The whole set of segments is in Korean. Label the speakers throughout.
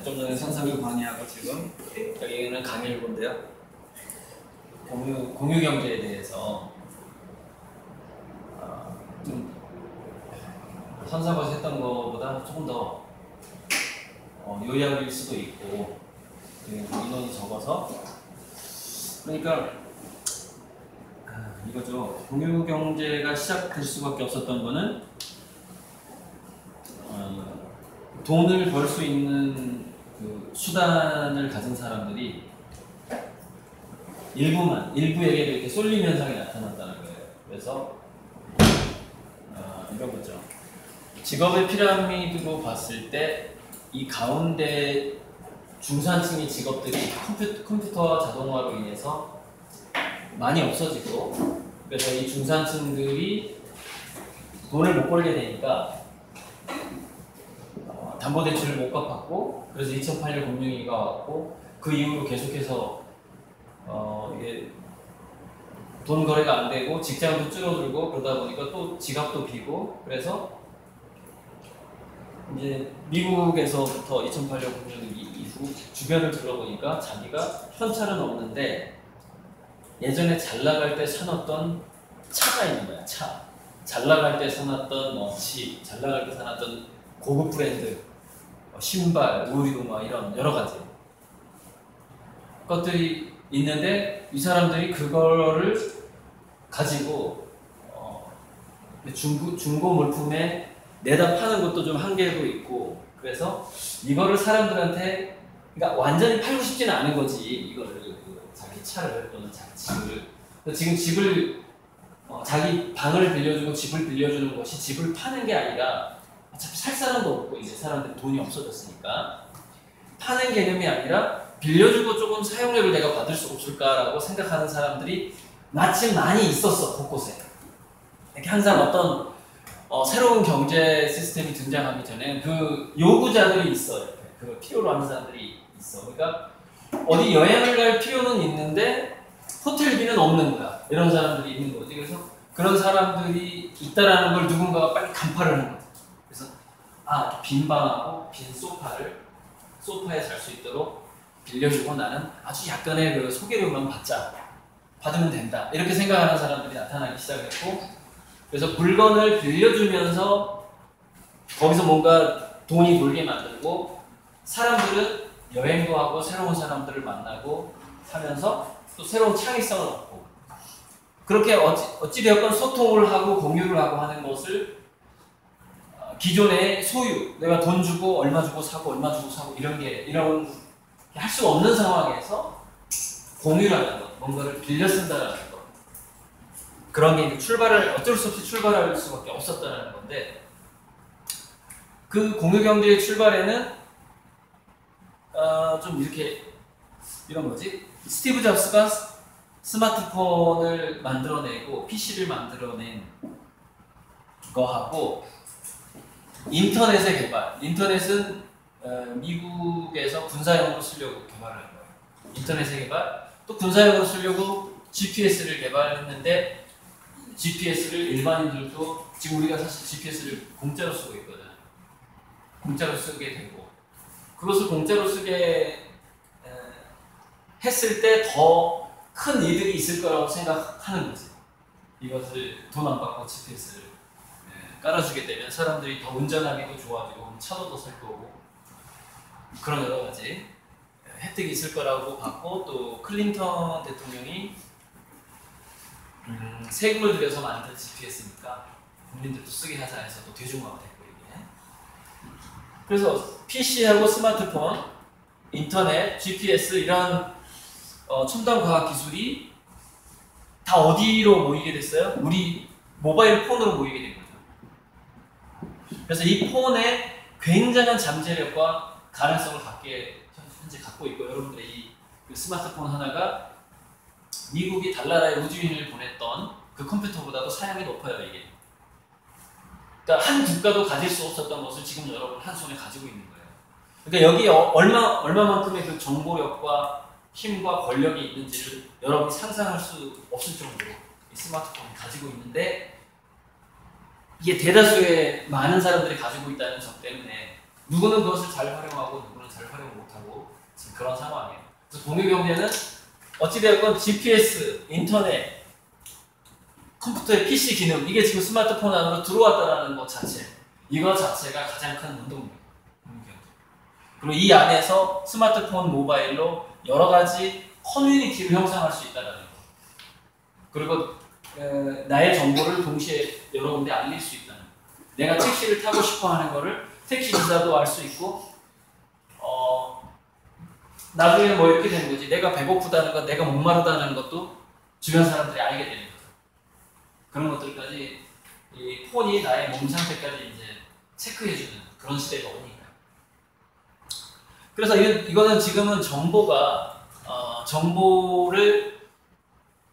Speaker 1: 좀 전에 선상을 강의하고 지금 여기는 강일본인데요. 공유 경제에 대해서 좀 선상에서 했던 것보다 조금 더 요약일 수도 있고 인원이 적어서 그러니까 이거죠. 공유 경제가 시작될 수밖에 없었던 거는 돈을 벌 수 있는 그 수단을 가진 사람들이 일부에게 이렇게 쏠림 현상이 나타났다는 거예요. 그래서 이런 거죠. 직업의 피라미드로 봤을 때 이 가운데 중산층의 직업들이 컴퓨터 자동화로 인해서 많이 없어지고, 그래서 이 중산층들이 돈을 못 벌게 되니까 담보대출을 못 갚았고, 그래서 2008년 금융위기가 왔고, 그 이후로 계속해서 이게 돈 거래가 안 되고 직장도 줄어들고 그러다 보니까 또 지갑도 비고, 그래서 이제 미국에서부터 2008년 금융위기 이후 주변을 둘러보니까 자기가 현찰은 없는데 예전에 잘 나갈 때 사놨던 차가 있는 거야. 차. 잘 나갈 때 사놨던 집, 잘 나갈 때 사놨던 고급 브랜드, 신발, 의류, 이런 여러 가지 것들이 있는데, 이 사람들이 그거를 가지고 중고 물품에 내다 파는 것도 좀 한계도 있고, 그래서 이거를 사람들한테, 그러니까 완전히 팔고 싶지는 않은 거지. 이거를 자기 차를 또는 자기 집을. 지금 집을 자기 방을 빌려주고 집을 빌려주는 것이 집을 파는 게 아니라, 어차피 살 사람도 없고 이제 사람들이 돈이 없어졌으니까 파는 개념이 아니라 빌려주고 조금 사용료를 내가 받을 수 없을까라고 생각하는 사람들이 마침 많이 있었어, 곳곳에. 이렇게 항상 어떤 새로운 경제 시스템이 등장하기 전에 그 요구자들이 있어요. 그걸 필요로 하는 사람들이 있어. 그러니까 어디 여행을 갈 필요는 있는데 호텔비는 없는 거야. 이런 사람들이 있는 거지. 그래서 그런 사람들이 있다라는 걸 누군가가 빨리 간파를 한 거지. 그래서 빈 방하고 빈 소파에 잘 수 있도록 빌려주고 나는 아주 약간의 그 소개료만 받으면 된다, 이렇게 생각하는 사람들이 나타나기 시작했고, 그래서 물건을 빌려주면서 거기서 뭔가 돈이 돌게 만들고, 사람들은 여행도 하고 새로운 사람들을 만나고 하면서 또 새로운 창의성을 얻고, 그렇게 어찌되었건 소통을 하고 공유를 하고 하는 것을 기존의 소유, 내가 돈 주고 얼마 주고 사고 얼마 주고 사고 이런 할 수 없는 상황에서 공유를 하는 것, 뭔가를 빌려 쓴다는 것, 그런 게 어쩔 수 없이 출발할 수밖에 없었다는 건데, 그 공유 경제의 출발에는 좀 이런 거지. 스티브 잡스가 스마트폰을 만들어내고 PC를 만들어낸 거하고 인터넷의 개발. 인터넷은 미국에서 군사용으로 쓰려고 개발을 한 거예요. 인터넷의 개발, 또 군사용으로 쓰려고 GPS를 개발했는데, GPS를 일반인들도 지금 우리가 사실 GPS를 공짜로 쓰고 있거든. 공짜로 쓰게 되고, 그것을 공짜로 쓰게 했을 때 더 큰 이득이 있을 거라고 생각하는 거지. 이것을 돈 안 받고 GPS를 깔아주게 되면 사람들이 더 운전하기도 좋아지고 차도 더 살 거고, 그런 여러 가지 혜택이 있을 거라고 봤고, 또 클린턴 대통령이 세금을 들여서 만든 GPS니까 국민들도 쓰게 하자 해서 또 대중화가 됐고, 이게. 그래서 PC하고 스마트폰, 인터넷, GPS 이런 첨단 과학 기술이 다 어디로 모이게 됐어요? 우리 모바일 폰으로 모이게 된 거죠. 그래서 이 폰에 굉장한 잠재력과 가능성을 현재 갖고 있고, 여러분들의 이 스마트폰 하나가 미국이 달나라에 우주인을 보냈던 그 컴퓨터보다도 사양이 높아요, 이게. 그러니까 한 국가도 가질 수 없었던 것을 지금 여러분 한 손에 가지고 있는 거예요. 그러니까 여기 얼마만큼의 그 정보력과 힘과 권력이 있는지를 여러분이 상상할 수 없을 정도로 이 스마트폰이 가지고 있는데, 이게 대다수의 많은 사람들이 가지고 있다는 점 때문에 누구는 그것을 잘 활용하고 누구는 잘 활용 못하고 지금 그런 상황이에요. 그래서 공유경제는 어찌되었건 GPS, 인터넷, 컴퓨터의 PC 기능 이게 지금 스마트폰 안으로 들어왔다는 것 자체 이거 자체가 가장 큰 운동입니다. 그리고 이 안에서 스마트폰, 모바일로 여러 가지 커뮤니티를 형성할 수 있다는 거. 그리고 나의 정보를 동시에 여러 군데 알릴 수 있다는 거. 내가 택시를 타고 싶어 하는 거를 택시 기사도 알 수 있고 나중에 뭐 이렇게 되는 거지. 내가 배고프다는 것, 내가 목마르다는 것도 주변 사람들이 알게 되는 거죠. 그런 것들까지 이 폰이 나의 몸 상태까지 이제 체크해주는 그런 시대가 오니까. 그래서 이거는 지금은 정보를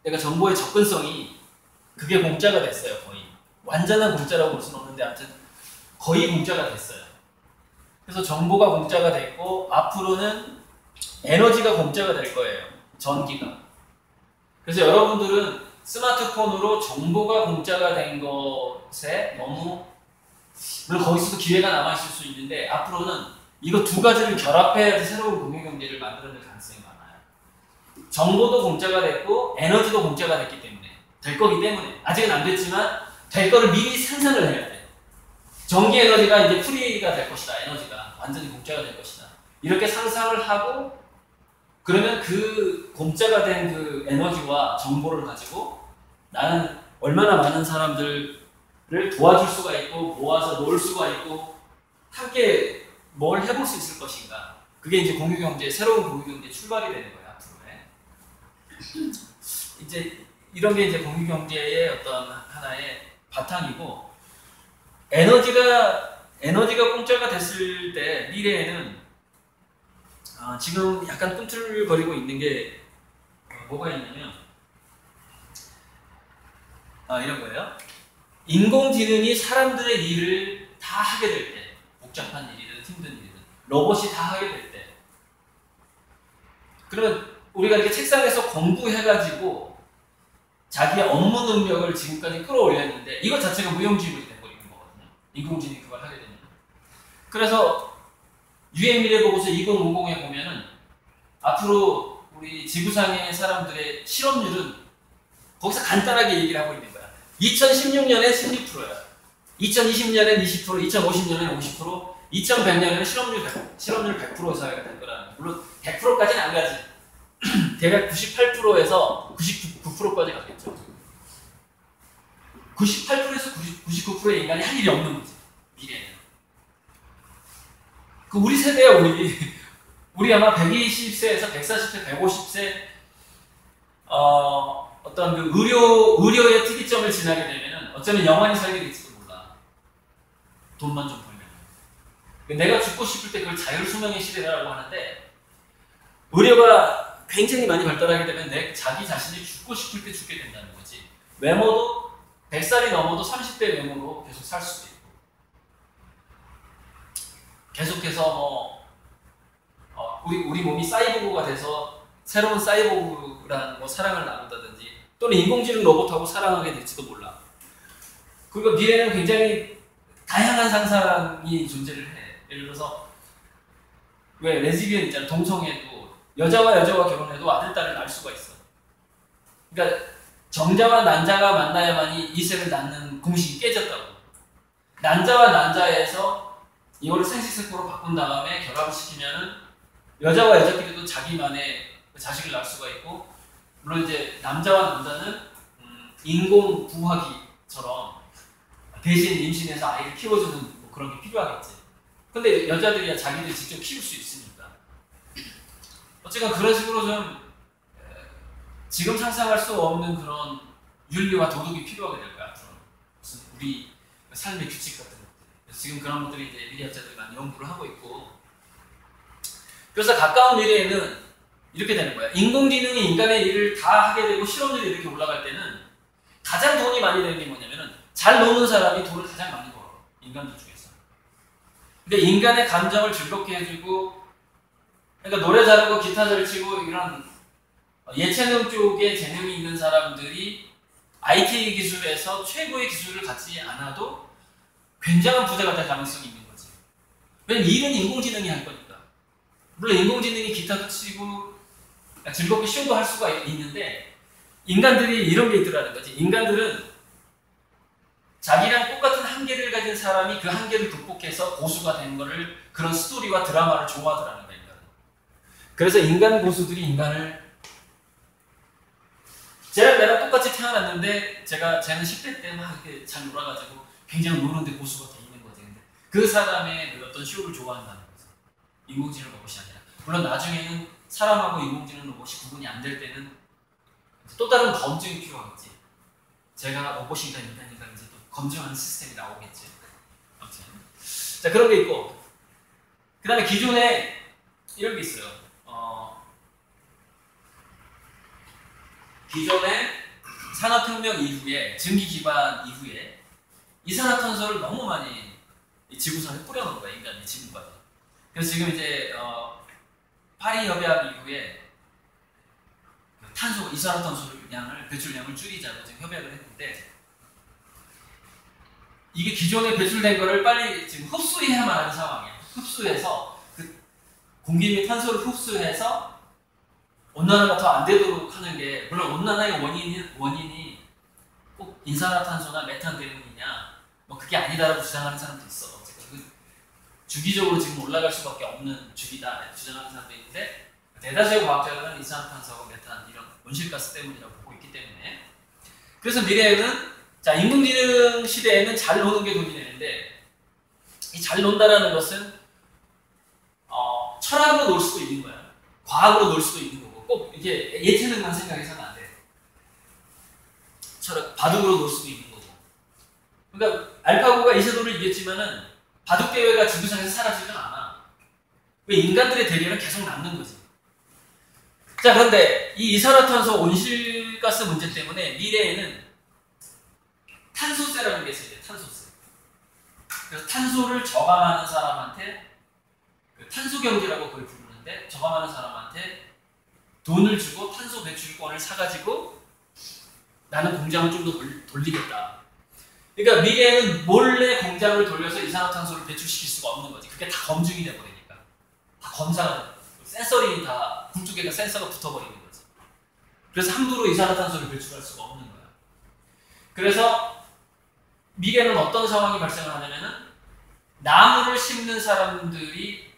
Speaker 1: 내가 정보의 접근성이 그게 공짜가 됐어요. 거의 완전한 공짜라고 볼 수는 없는데 아무튼 거의 공짜가 됐어요. 그래서 정보가 공짜가 됐고 앞으로는 에너지가 공짜가 될 거예요. 전기가. 그래서 여러분들은 스마트폰으로 정보가 공짜가 된 것에 너무 물론 거기서도 기회가 남아있을 수 있는데 앞으로는 이거 두 가지를 결합해야지 새로운 공유경제를 만들어낼 가능성이 많아요. 정보도 공짜가 됐고 에너지도 공짜가 됐기 때문에 될 거기 때문에 아직은 안 됐지만 될 거를 미리 상상을 해야 돼. 전기 에너지가 이제 프리가 될 것이다. 에너지가 완전히 공짜가 될 것이다. 이렇게 상상을 하고 그러면 그 공짜가 된 그 에너지와 정보를 가지고 나는 얼마나 많은 사람들을 도와줄 수가 있고 모아서 놓을 수가 있고 함께 뭘 해볼 수 있을 것인가. 그게 이제 공유경제, 새로운 공유경제 출발이 되는 거예요. 앞으로에. 이제 이런 게 이제 공유경제의 어떤 하나의 바탕이고 에너지가 공짜가 됐을 때 미래에는 지금 약간 꿈틀거리고 있는 게 뭐가 있냐면 이런 거예요. 인공지능이 사람들의 일을 다 하게 될 때, 복잡한 일이든 힘든 일이든 로봇이 다 하게 될 때, 그러면 우리가 이렇게 책상에서 공부해가지고 자기의 업무 능력을 지금까지 끌어올렸는데 이것 자체가 무용지물이 돼버리는 거거든요. 인공지능이 그걸 하게 되면. 그래서 유엔미래 보고서 2050에 보면은 앞으로 우리 지구상의 사람들의 실업률은 거기서 간단하게 얘기를 하고 있는 거야. 2016년에 16%야. 2020년엔 20%, 2050년엔 50%, 2100년에는 실업률 100% 사회가 될 거라는 거야. 물론 100%까지는 안 가지. 대략 98%에서 99%까지 가겠죠. 98%에서 99%의 인간이 할 일이 없는 거지. 미래에는. 그 우리 세대야, 우리 아마 120세에서 140세, 150세 어떤 그 의료의 특이점을 지나게 되면은 어쩌면 영원히 살게 될지도 몰라. 돈만 좀 벌면. 내가 죽고 싶을 때 그걸 자율수명의 시대라고 하는데 의료가 굉장히 많이 발달하게 되면 자기 자신이 죽고 싶을 때 죽게 된다는 거지. 외모도 100살이 넘어도 30대 외모로 계속 살 수도 있고 계속해서 우리 몸이 사이보그가 돼서 새로운 사이보그랑 사랑을 나눈다든지 또는 인공지능 로봇하고 사랑하게 될지도 몰라. 그리고 미래는 굉장히 다양한 상상이 존재를 해. 예를 들어서 왜 레즈비언 있잖아. 동성애도 여자와 여자가 결혼해도 아들, 딸을 낳을 수가 있어. 그러니까 정자와 난자가 만나야만이 이세를 낳는 공식이 깨졌다고. 난자와 난자에서 이거를 생식세포로 바꾼 다음에 결합을 시키면은 여자와 여자끼리도 자기만의 자식을 낳을 수가 있고, 물론 이제 남자와 남자는 인공 부화기처럼 대신 임신해서 아이를 키워주는 뭐 그런 게 필요하겠지. 근데 여자들이야 자기들이 직접 키울 수 있으니까. 어쨌든 그런 식으로 좀 지금 상상할 수 없는 그런 윤리와 도덕이 필요하게 될 거야. 무슨 우리 삶의 규칙 같은 것들. 그래서 지금 그런 것들이 이제 미래학자들이 많이 연구를 하고 있고. 그래서 가까운 미래에는 이렇게 되는 거야. 인공지능이 인간의 일을 다 하게 되고 실업률이 이렇게 올라갈 때는 가장 돈이 많이 되는 게 뭐냐면은 잘 노는 사람이 돈을 가장 많이 벌어. 인간들 중에서. 근데 인간의 감정을 즐겁게 해주고, 그러니까 노래 잘하고 기타 잘 치고 이런 예체능 쪽에 재능이 있는 사람들이 IT 기술에서 최고의 기술을 갖지 않아도 굉장한 부자가 될 가능성이 있는 거지. 왜냐면 일은 인공지능이 할 거니까. 물론 인공지능이 기타도 치고 즐겁게 쇼도 할 수가 있는데 인간들이 이런 게 있더라는 거지. 인간들은 자기랑 똑같은 한계를 가진 사람이 그 한계를 극복해서 고수가 된 거를 그런 스토리와 드라마를 좋아하더라는 거야. 인간은. 그래서 인간 고수들이 인간을 쟤랑 나랑 똑같이 태어났는데 쟤는 10대 때 막 이렇게 잘 놀아가지고 굉장히 노는데 고수가 돼 있는 거지. 근데 그 사람의 그 어떤 쇼를 좋아한다는 거죠. 인공지능 로봇이 아니라. 물론 나중에는 사람하고 인공지능 로봇이 구분이 안 될 때는 또 다른 검증이 필요하겠지. 제가 로봇인가 인간인가 이제 또 검증하는 시스템이 나오겠지. 아무튼 자 그런 게 있고 그 다음에 기존에 이런 게 있어요. 기존에 산업혁명 이후에 증기 기반 이후에 이산화탄소를 너무 많이 지구상에 뿌려놓은 거야. 인간이 지금까지. 그래서 지금 이제 파리 협약 이후에 이산화탄소 배출량을 줄이자고 지금 협약을 했는데 이게 기존에 배출된 거를 빨리 지금 흡수해야만 하는 상황이에요. 흡수해서 그 공기 및 탄소를 흡수해서 온난화가 더 안 되도록 하는 게 물론 온난화의 원인이 꼭 이산화탄소나 메탄 때문이냐 뭐 그게 아니다라고 주장하는 사람도 있어. 주기적으로 지금 올라갈 수밖에 없는 주기다 주장하는 사람도 있는데 대다수의 과학자들은 이산화탄소와 메탄 이런 온실가스 때문이라고 보고 있기 때문에 그래서 미래에는 자 인공지능 시대에는 잘 노는 게 돈이 되는데 이 잘 논다라는 것은 철학으로 놀 수도 있는 거야. 과학으로 놀 수도 있는 거고 꼭 이게 예체능만 생각해서는 안 돼. 철학 바둑으로 놀 수도 있는 거고. 그러니까 알파고가 이세돌을 이겼지만은 바둑 대회가 지구상에서 사라지진 않아. 왜 인간들의 대결은 계속 남는 거지. 자 그런데 이 이산화탄소 온실가스 문제 때문에 미래에는 탄소세라는 게 있어요. 탄소세. 그래서 탄소를 저감하는 사람한테 탄소 경제라고 그걸 부르는데 저감하는 사람한테 돈을 주고 탄소 배출권을 사가지고 나는 공장을 좀 더 돌리겠다. 그러니까 미래에는 몰래 공장을 돌려서 이산화탄소를 배출시킬 수가 없는 거지. 그게 다 검증이 돼버리니까. 다 검사가 센서링이 다 불 쪽에다 센서가 붙어버리는 거지. 그래서 함부로 이산화탄소를 배출할 수가 없는 거야. 그래서 미래는 어떤 상황이 발생을 하냐면은 나무를 심는 사람들이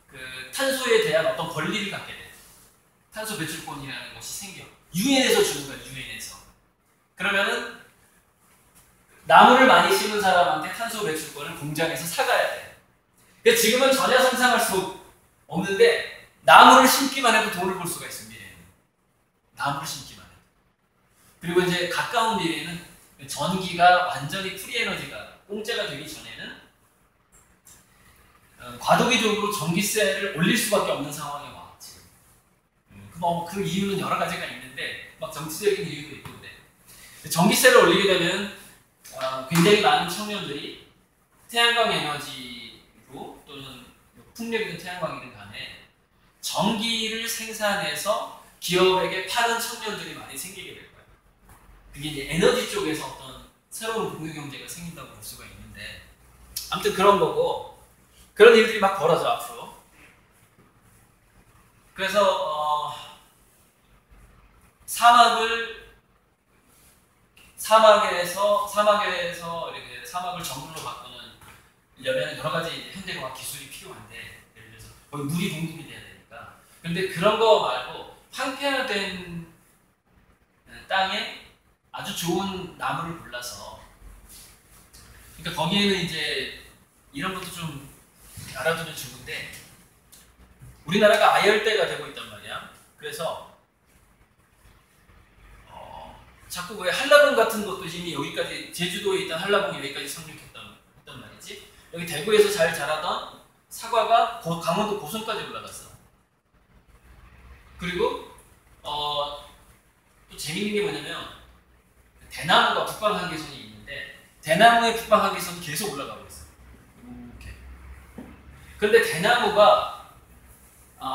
Speaker 1: 그 탄소에 대한 어떤 권리를 갖게 돼. 탄소 배출권이라는 것이 생겨. 유엔에서 주는 거야. 유엔에서. 그러면은 나무를 많이 심은 사람한테 탄소 배출권을 공장에서 사가야 돼. 근데 지금은 전혀 상상할 수 없는데 나무를 심기만 해도 돈을 벌 수가 있습니다. 나무를 심기만 해도. 그리고 이제 가까운 미래에는 전기가 완전히 프리 에너지가 공짜가 되기 전에는 과도기적으로 전기세를 올릴 수밖에 없는 상황이 와 지금. 그 이유는 여러 가지가 있는데 막 정치적인 이유도 있고 근데 전기세를 올리게 되면 굉장히 많은 청년들이 태양광 에너지로 또는 풍력이든 태양광이든 간에 전기를 생산해서 기업에게 파는 청년들이 많이 생기게 될 거예요. 그게 이제 에너지 쪽에서 어떤 새로운 공유 경제가 생긴다고 볼 수가 있는데 아무튼 그런 거고 그런 일들이 막 벌어져 앞으로. 그래서 사막에서 이렇게 사막을 정글로 바꾸는 여러 가지 현대과학 기술이 필요한데 예를 들어서 거기 물이 공급이 돼야 되니까. 그런데 그런 거 말고 황폐화된 땅에 아주 좋은 나무를 골라서 그러니까 거기에는 이제 이런 것도 좀 알아두면 좋은데 우리나라가 아열대가 되고 있단 말이야. 그래서 자꾸 왜 한라봉 같은 것도 이미 여기까지 제주도에 있던 한라봉이 여기까지 상륙했단 말이지. 여기 대구에서 잘 자라던 사과가 강원도 고성까지 올라갔어. 그리고 또 재밌는 게 뭐냐면 대나무가 북방 한계선이 있는데 대나무의 북방 한계선이 계속 올라가고 있어. 이렇게. 그런데 대나무가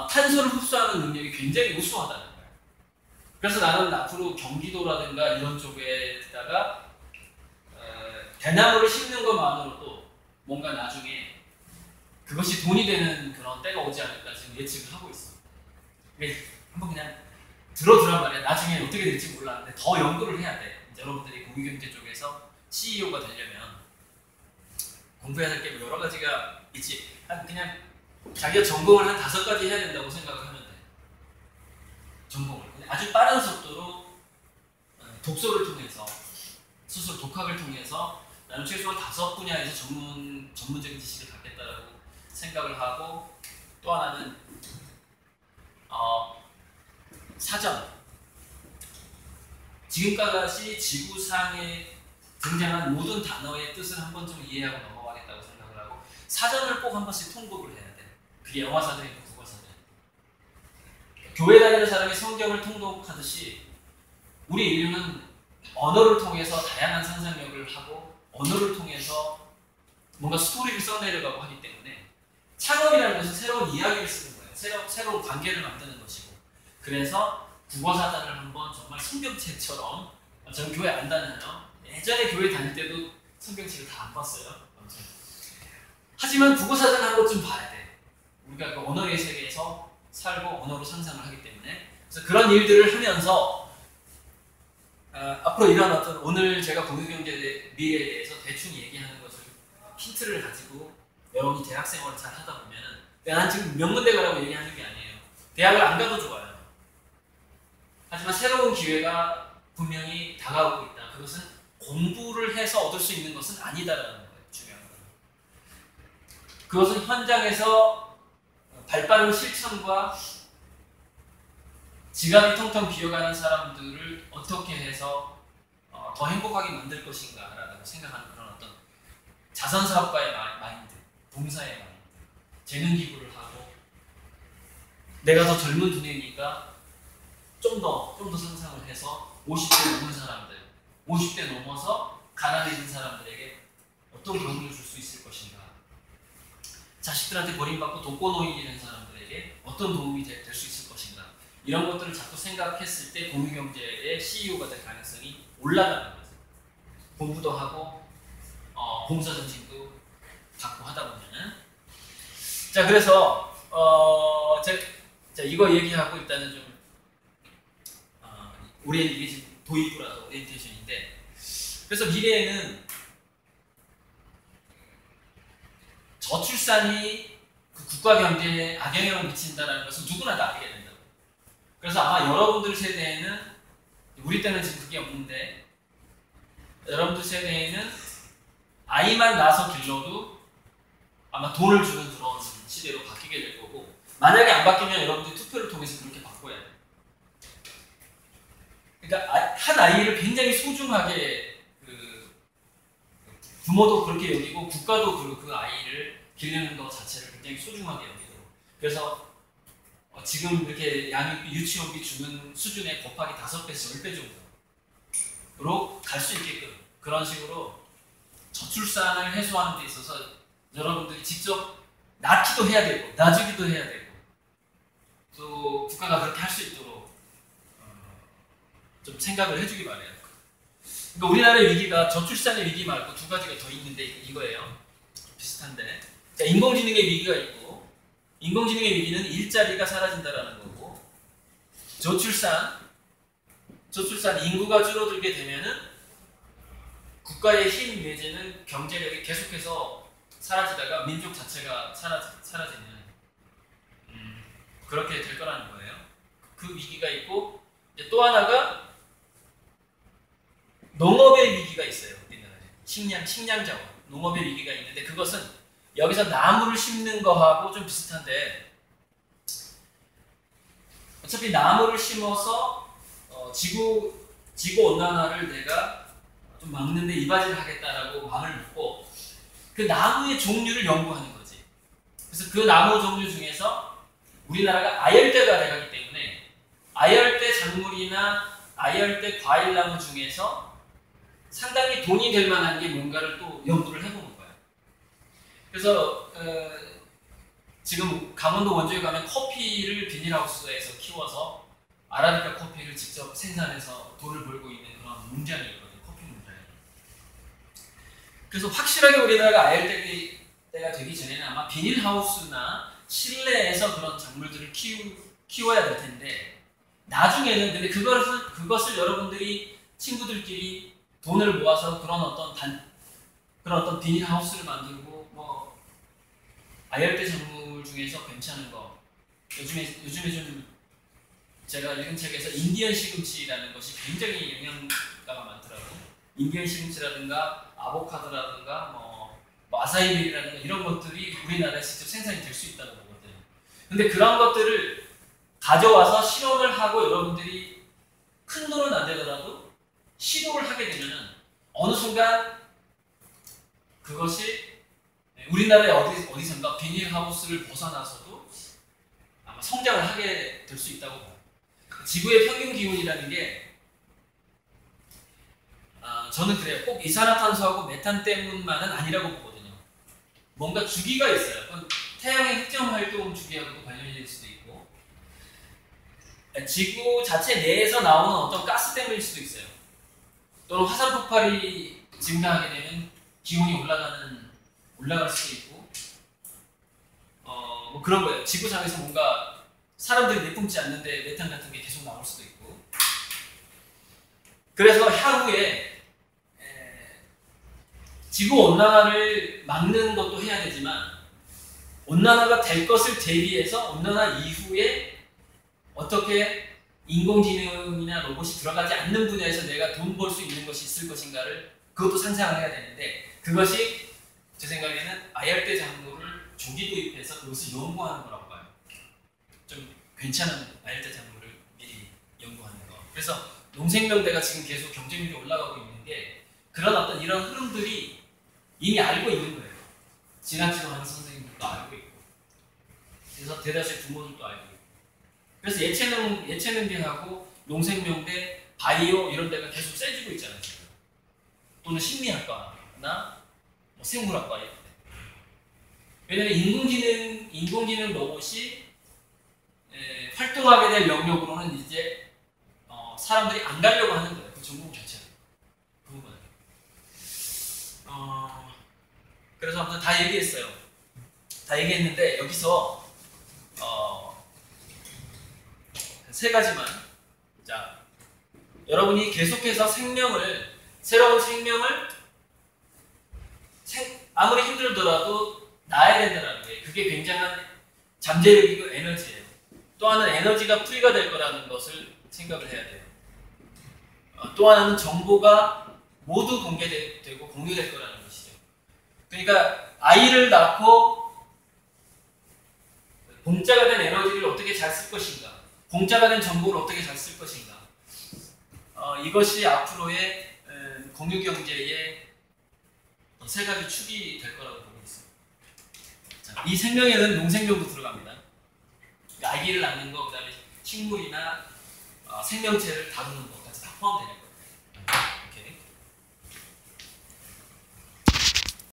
Speaker 1: 탄소를 흡수하는 능력이 굉장히 우수하다는 거야. 그래서 나는 앞으로 경기도라든가 이런 그것이 돈이 되는 그런 때가 오지 않을까 지금 예측을 하고 있어. 한번 그냥 들어두란 말이야. 나중에 어떻게 될지 몰랐는데 더 연구를 해야 돼. 여러분들이 공유경제 쪽에서 CEO가 되려면 공부해야 될 게 여러 가지가 있지. 그냥 자기가 전공을 한 5가지 해야 된다고 생각을 하면 돼. 전공을 아주 빠른 속도로 독서를 통해서 스스로 독학을 통해서 나는 최소한 5분야에서 전문적인 지식을 갖겠다라고 생각을 하고, 또 하나는 사전. 지금까지 지구상에 등장한 모든 단어의 뜻을 한 번쯤 이해하고 넘어가겠다고 생각을 하고, 사전을 꼭 한 번씩 통독을 해야 돼. 그게 영어사전이고 국어사전. 교회 다니는 사람이 성경을 통독하듯이 우리 인류는 언어를 통해서 다양한 상상력을 하고 언어를 통해서 뭔가 스토리를 써내려가고 하기 때문에 창업이라는 것은 새로운 이야기를 쓰는 거예요. 새로운 관계를 만드는 것이고, 그래서 국어사전을 한번 정말 성경책처럼, 저는 교회 안 다녀요. 예전에 교회 다닐 때도 성경책을 다 안 봤어요. 하지만 국어사전 한 번쯤 봐야 돼. 우리가 그 언어의 세계에서 살고 언어로 상상을 하기 때문에. 그래서 그런 일들을 하면서 앞으로 이런 어떤 오늘 제가 공유경제 미래에 대해서 대충 얘기하는 것을 힌트를 가지고 여러분이 대학 생활을 잘 하다 보면은, 난 지금 명문대 가라고 얘기하는 게 아니에요. 대학을 안 가도 좋아요. 하지만 새로운 기회가 분명히 다가오고 있다. 그것은 공부를 해서 얻을 수 있는 것은 아니다라는 거예요. 중요한 건. 그것은 현장에서 발빠른 실천과 지갑이 텅텅 비어가는 사람들을 어떻게 해서 더 행복하게 만들 것인가라고 생각하는 그런 어떤 자선사업가의 마인드, 봉사의 마인드, 재능기부를 하고, 내가 더 젊은 두뇌니까 좀 더 상상을 해서 50대 넘은 사람들, 50대 넘어서 가난해진 사람들에게 어떤 도움을 줄 수 있을 것인가, 자식들한테 버림받고 독거노인이 된 사람들에게 어떤 도움이 될 수 있을 것인가, 이런 것들을 자꾸 생각했을 때 공유경제의 CEO가 될 가능성이 올라가는 거죠. 공부도 하고 봉사정신도 갖고 하다 보면은. 자, 그래서 자, 이거 얘기하고 일단은 좀 이게 지금 도입부라서 오리엔테이션인데, 그래서 미래에는 저출산이 그 국가 경제에 악영향을 미친다는 것은 누구나 다 알게 된다고. 그래서 아마 여러분들 세대에는, 우리 때는 지금 그게 없는데, 여러분들 세대에는 아이만 낳아서 길러도 아마 돈을 주는 그런 시대로 바뀌게 될 거고, 만약에 안 바뀌면 여러분들이 투표를 통해서 그렇게 바꿔야 돼요. 그러니까 한 아이를 굉장히 소중하게, 부모도 그렇게 여기고 국가도 그 아이를 기르는 것 자체를 굉장히 소중하게 여기도록. 그래서 지금 이렇게 양육비, 유치원비 주는 수준의 곱하기 5배에서 10배 정도로 갈 수 있게끔, 그런 식으로 저출산을 해소하는 데 있어서 여러분들이 직접 낳기도 해야 되고 놔주기도 해야 되고, 또 국가가 그렇게 할 수 있도록 좀 생각을 해주기 바래요. 그러니까 우리나라의 위기가 저출산의 위기 말고 2가지가 더 있는데 이거예요. 비슷한데, 자, 인공지능의 위기가 있고, 인공지능의 위기는 일자리가 사라진다라는 거고, 저출산 인구가 줄어들게 되면은 국가의 힘 내지는 경제력이 계속해서 사라지다가 민족 자체가 사라지는 그렇게 될 거라는 거예요. 그 위기가 있고, 이제 또 하나가 농업의 위기가 있어요. 우리나라에 식량 자원, 농업의 위기가 있는데, 그것은 여기서 나무를 심는 거하고 좀 비슷한데, 어차피 나무를 심어서 지구 온난화를 내가 좀 막는데 이바지를 하겠다라고 마음을 먹고, 그 나무의 종류를 연구하는 거지. 그래서 그 나무 종류 중에서 우리나라가 아열대가 돼가기 때문에 아열대 작물이나 아열대 과일나무 중에서 상당히 돈이 될 만한 게 뭔가를 또 연구를 해보는 거야. 그래서 지금 강원도 원주에 가면 커피를 비닐하우스에서 키워서 아라비카 커피를 직접 생산해서 돈을 벌고 있는 그런 농장이 있거든요. 커피 농장이. 그래서 확실하게 우리나라가 때가 되기 전에는 아마 비닐하우스나 실내에서 그런 작물들을 키워야 될 텐데, 나중에는 근데 그것을 여러분들이 친구들끼리 돈을 모아서 그런 어떤 비닐하우스를 만들고, 뭐 아열대 작물 중에서 괜찮은 거, 요즘에 좀 제가 읽은 책에서 인디언 시금치라는 것이 굉장히 영양가가 많더라고요. 인디언 시금치라든가 아보카도라든가 뭐 아사이베리라든가 이런 것들이 우리나라에 직접 생산이 될 수 있다고 보거든요. 근데 그런 것들을 가져와서 실험을 하고 여러분들이 큰 돈은 안 되더라도 시도를 하게 되면은 어느 순간 그것이 우리나라의 어디선가 비닐하우스를 벗어나서도 아마 성장을 하게 될 수 있다고 봐요. 지구의 평균 기온이라는 게 저는 그래요. 꼭 이산화탄소하고 메탄 때문만은 아니라고 보거든요. 뭔가 주기가 있어요. 그건 태양의 흑점 활동 주기하고도 관련이 될 수도 있고, 지구 자체 내에서 나오는 어떤 가스 때문일 수도 있어요. 또는 화산 폭발이 증가하게 되면 기온이 올라갈 수도 있고, 뭐 그런 거예요. 지구상에서 뭔가 사람들이 내뿜지 않는데 메탄 같은 게 계속 나올 수도 있고. 그래서 향후에 지구 온난화를 막는 것도 해야 되지만, 온난화가 될 것을 대비해서 온난화 이후에 어떻게 인공지능이나 로봇이 들어가지 않는 분야에서 내가 돈 벌 수 있는 것이 있을 것인가를 그것도 상상을 해야 되는데, 그것이 제 생각에는 아열대 작물을 조기 도입해서 그것을 연구하는 거라고 봐요. 좀 괜찮은 아열대 작물을 미리 연구하는 거. 그래서 농생명대가 지금 계속 경쟁률이 올라가고 있는 게 그런 어떤 이런 흐름들이 이미 알고 있는 거예요. 지나치도 하는 선생님들도 알고 있고, 그래서 대다수의 부모들도 알고 있고. 그래서 예체능대하고 농생명대, 바이오 이런 데가 계속 세지고 있잖아요. 지금. 또는 심리학과나 뭐 생물학과 이런 데. 왜냐면 인공지능 로봇이 활동하게 될 영역으로는 이제 사람들이 안 가려고 하는 거예요. 그 전공 자체를. 그 부분을. 그래서 아무튼 다 얘기했어요. 다 얘기했는데 여기서 세 가지만. 자, 여러분이 계속해서 새로운 생명을 아무리 힘들더라도 낳아야 된다는 거예요. 그게 굉장한 잠재력이고 에너지예요. 또 하나는 에너지가 프리가 될 거라는 것을 생각을 해야 돼요. 또 하나는 정보가 모두 공개되고 공유될 거라는 것이죠. 그러니까 아이를 낳고 공짜가 된 에너지를 어떻게 잘 쓸 것인가, 공짜가 된 정보를 어떻게 잘 쓸 것인가, 이것이 앞으로의 공유경제의 세 가지 축이 될 거라고 보고 있습니다. 자, 이 생명에는 농생명도 들어갑니다. 아기를 낳는 거, 그 다음에 식물이나 생명체를 다루는 것까지 다 포함되는 거예요.